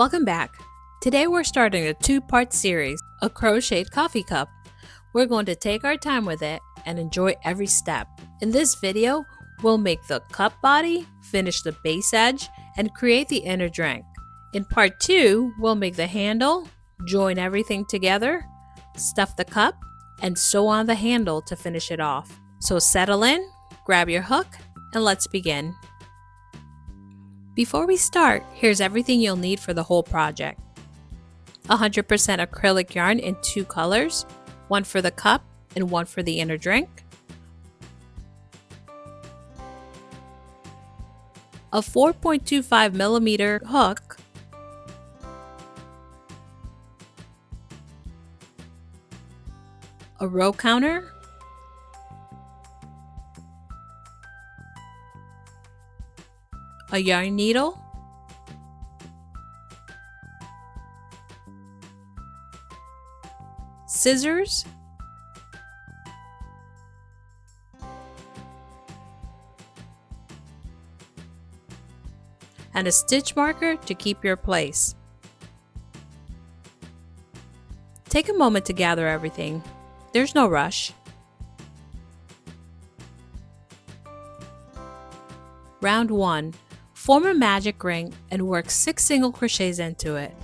Welcome back. Today we're starting a two-part series, a crocheted coffee cup. We're going to take our time with it and enjoy every step. In this video, we'll make the cup body, finish the base edge, and create the inner drink. In part 2, we'll make the handle, join everything together, stuff the cup, and sew on the handle to finish it off. So settle in, grab your hook, and let's begin. Before we start, here's everything you'll need for the whole project. 100% acrylic yarn in 2 colors, one for the cup and one for the inner drink. A 4.25mm hook. A row counter. A yarn needle, scissors, and a stitch marker to keep your place. Take a moment to gather everything. There's no rush. Round 1. Form a magic ring and work 6 single crochets into it.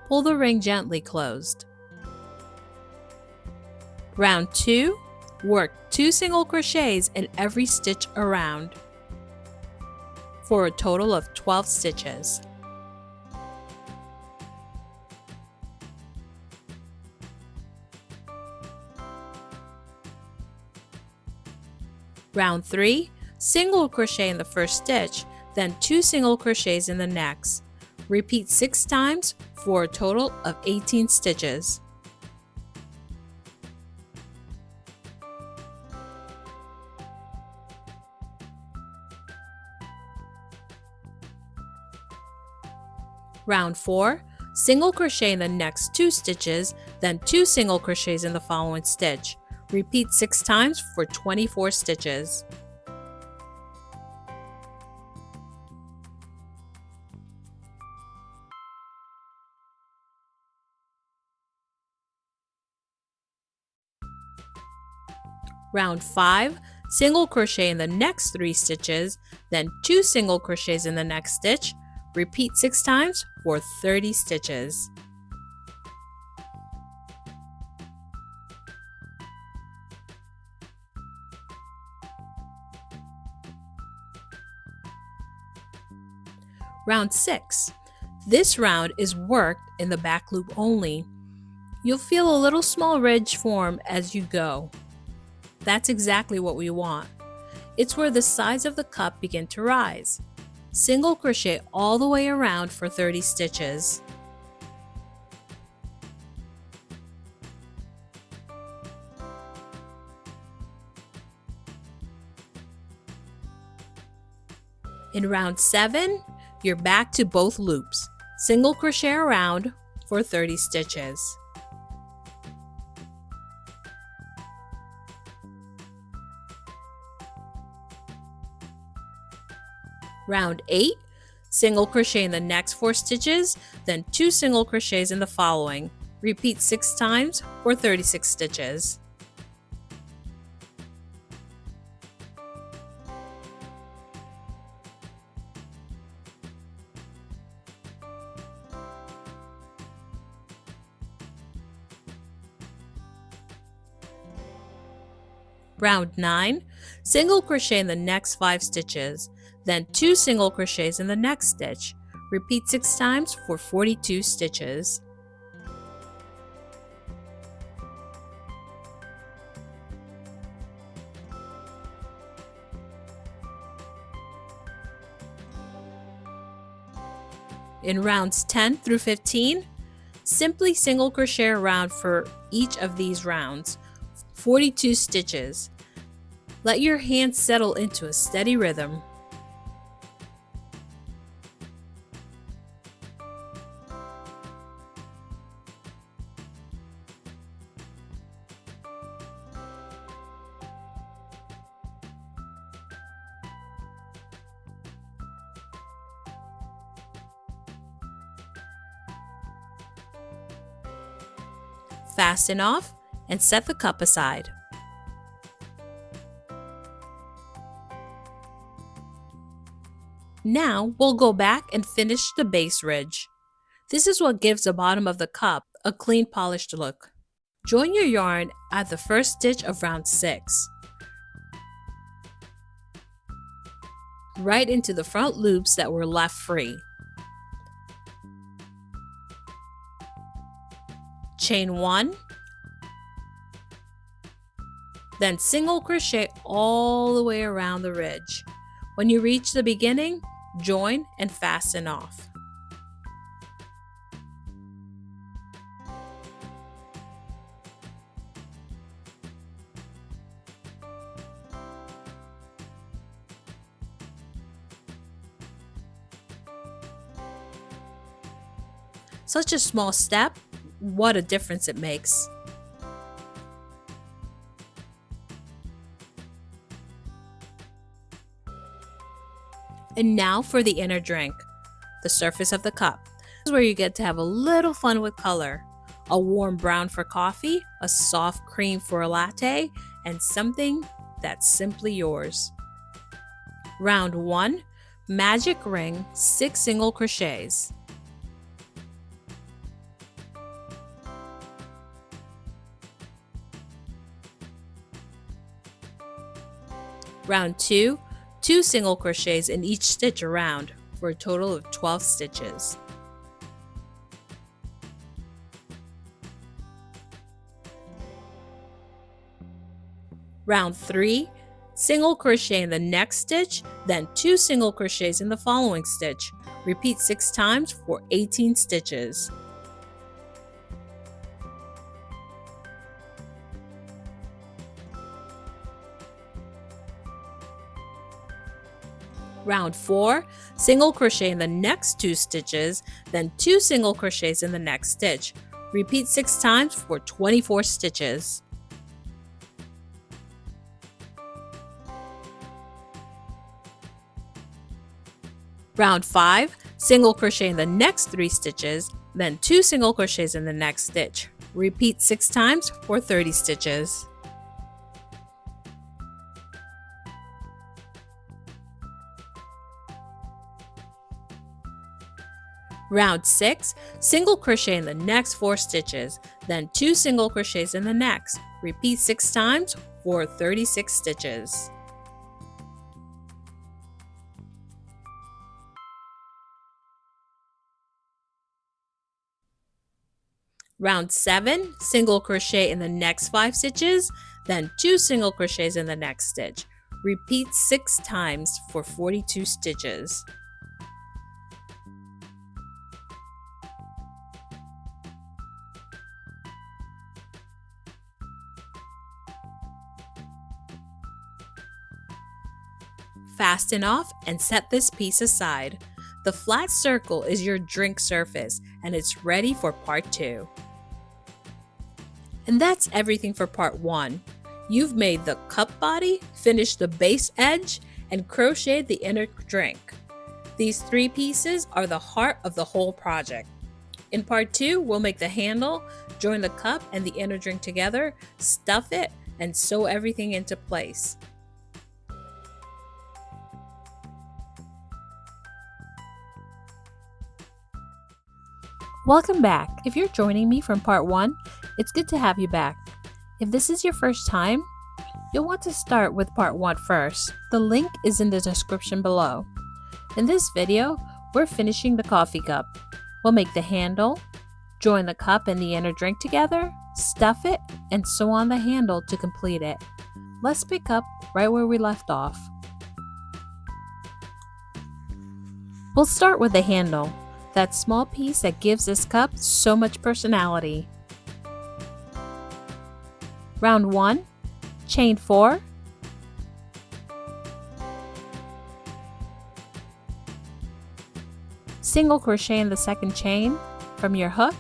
Pull the ring gently closed. Round 2. Work 2 single crochets in every stitch around for a total of 12 stitches. Round 3, single crochet in the first stitch, then 2 single crochets in the next. Repeat 6 times for a total of 18 stitches. Round 4, single crochet in the next 2 stitches, then 2 single crochets in the following stitch. Repeat 6 times for 24 stitches. Round 5, single crochet in the next 3 stitches, then 2 single crochets in the next stitch. Repeat 6 times for 30 stitches. Round 6. This round is worked in the back loop only. You'll feel a little small ridge form as you go. That's exactly what we want. It's where the sides of the cup begin to rise. Single crochet all the way around for 30 stitches. In round 7, you're back to both loops. Single crochet around for 30 stitches. Round 8, single crochet in the next 4 stitches, then 2 single crochets in the following. Repeat 6 times for 36 stitches. Round 9, single crochet in the next 5 stitches, then 2 single crochets in the next stitch. Repeat 6 times for 42 stitches. In rounds 10 through 15, simply single crochet around for each of these rounds, 42 stitches. Let your hands settle into a steady rhythm. Fasten off and set the cup aside. Now we'll go back and finish the base ridge. This is what gives the bottom of the cup a clean polished look. Join your yarn at the first stitch of round 6. Right into the front loops that were left free. Chain 1, then single crochet all the way around the ridge. When you reach the beginning, join and fasten off. Such a small step, what a difference it makes. And now for the inner drink, the surface of the cup. This is where you get to have a little fun with color. A warm brown for coffee, a soft cream for a latte, and something that's simply yours. Round 1, magic ring, 6 single crochets. Round 2, 2 single crochets in each stitch around for a total of 12 stitches. Round 3, single crochet in the next stitch, then 2 single crochets in the following stitch. Repeat 6 times for 18 stitches. Round 4, single crochet in the next 2 stitches, then 2 single crochets in the next stitch. Repeat 6 times for 24 stitches. Round 5, single crochet in the next 3 stitches, then 2 single crochets in the next stitch. Repeat 6 times for 30 stitches. Round 6, single crochet in the next 4 stitches, then 2 single crochets in the next. Repeat 6 times for 36 stitches. Round 7, single crochet in the next 5 stitches, then 2 single crochets in the next stitch. Repeat 6 times for 42 stitches. Fasten off and set this piece aside. The flat circle is your drink surface and it's ready for part 2. And that's everything for part 1. You've made the cup body, finished the base edge, and crocheted the inner drink. These 3 pieces are the heart of the whole project. In part 2, we'll make the handle, join the cup and the inner drink together, stuff it, and sew everything into place. Welcome back. If you're joining me from part 1, it's good to have you back. If this is your first time, you'll want to start with part 1 first. The link is in the description below. In this video, we're finishing the coffee cup. We'll make the handle, join the cup and the inner drink together, stuff it, and sew on the handle to complete it. Let's pick up right where we left off. We'll start with the handle. That small piece that gives this cup so much personality. Round 1, chain 4, single crochet in the second chain from your hook,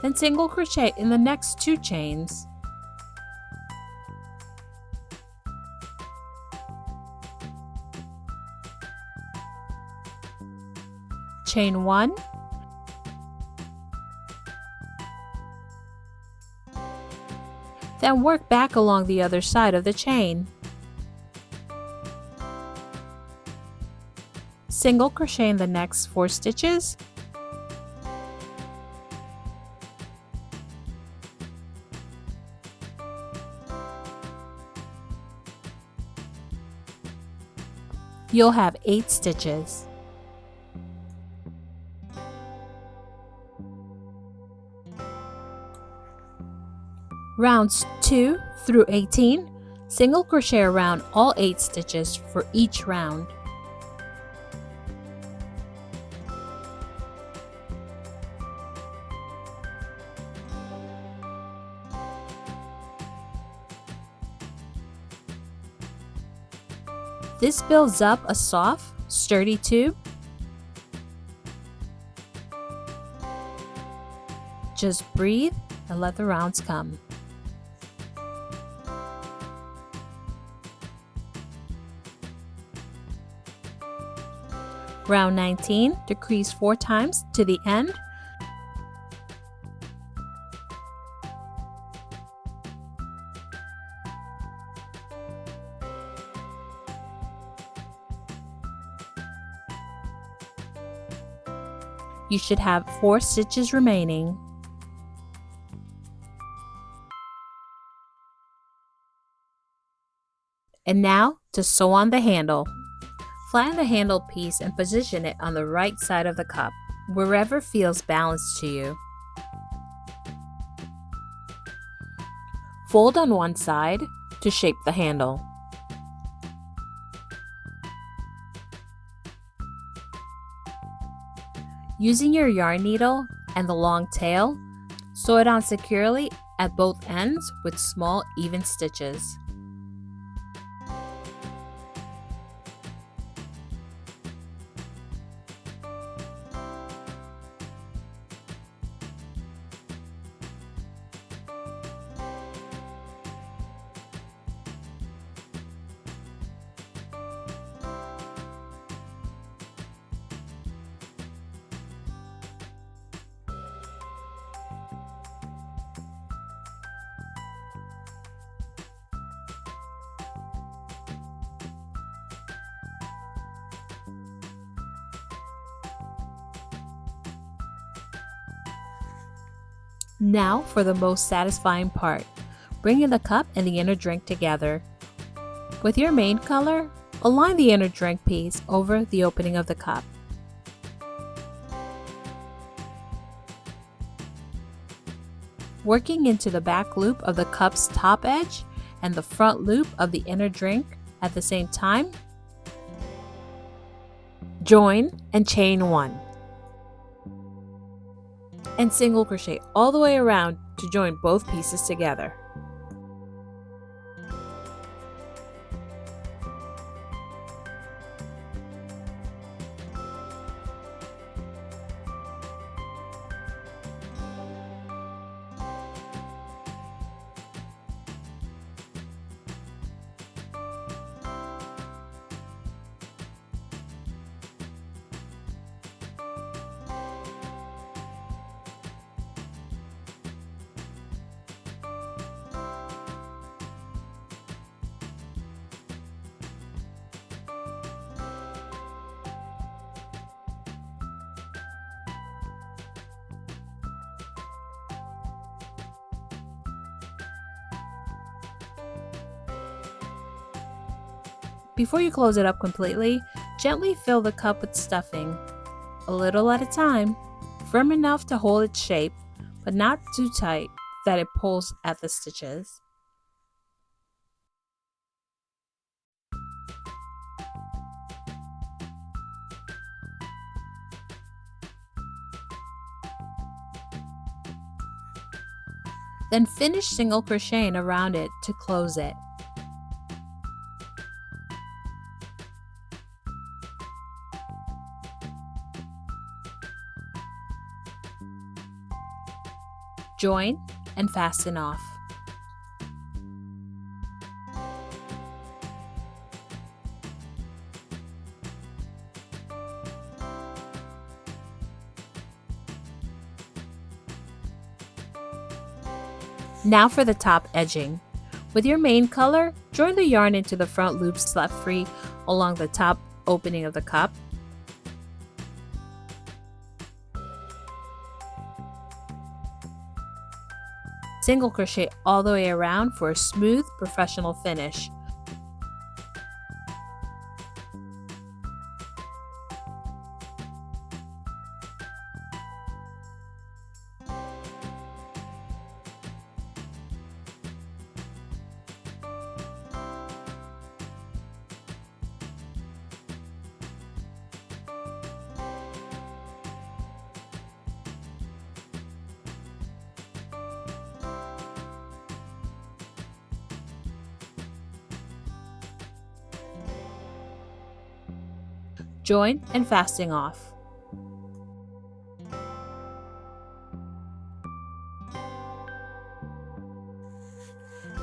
then single crochet in the next 2 chains. Chain 1, Then work back along the other side of the chain. Single crochet in the next 4 stitches. You'll have 8 stitches. Rounds 2 through 18, single crochet around all 8 stitches for each round. This builds up a soft, sturdy tube. Just breathe and let the rounds come. Round 19, decrease 4 times to the end. You should have 4 stitches remaining. And now to sew on the handle. Flatten the handle piece and position it on the right side of the cup, wherever feels balanced to you. Fold on one side to shape the handle. Using your yarn needle and the long tail, sew it on securely at both ends with small, even stitches. Now for the most satisfying part, bringing the cup and the inner drink together. With your main color, align the inner drink piece over the opening of the cup. Working into the back loop of the cup's top edge and the front loop of the inner drink at the same time, join and chain 1. And single crochet all the way around to join both pieces together. Before you close it up completely, gently fill the cup with stuffing, a little at a time, firm enough to hold its shape, but not too tight that it pulls at the stitches. Then finish single crocheting around it to close it. Join and fasten off. Now for the top edging. With your main color, join the yarn into the front loops left free along the top opening of the cup. Single crochet all the way around for a smooth, professional finish. Join and fastening off.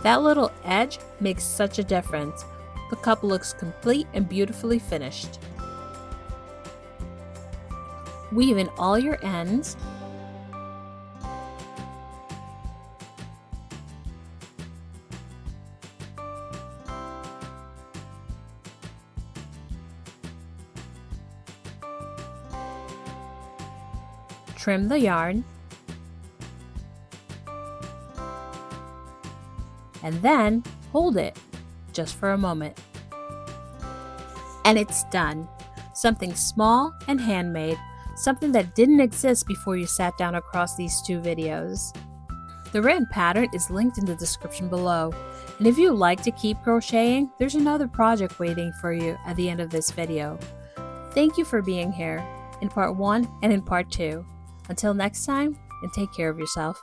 That little edge makes such a difference. The cup looks complete and beautifully finished. Weave in all your ends. Trim the yarn, and then hold it just for a moment. And it's done. Something small and handmade, something that didn't exist before you sat down across these two videos. The written pattern is linked in the description below. And if you like to keep crocheting, there's another project waiting for you at the end of this video. Thank you for being here in part 1 and in part 2. Until next time, and take care of yourself.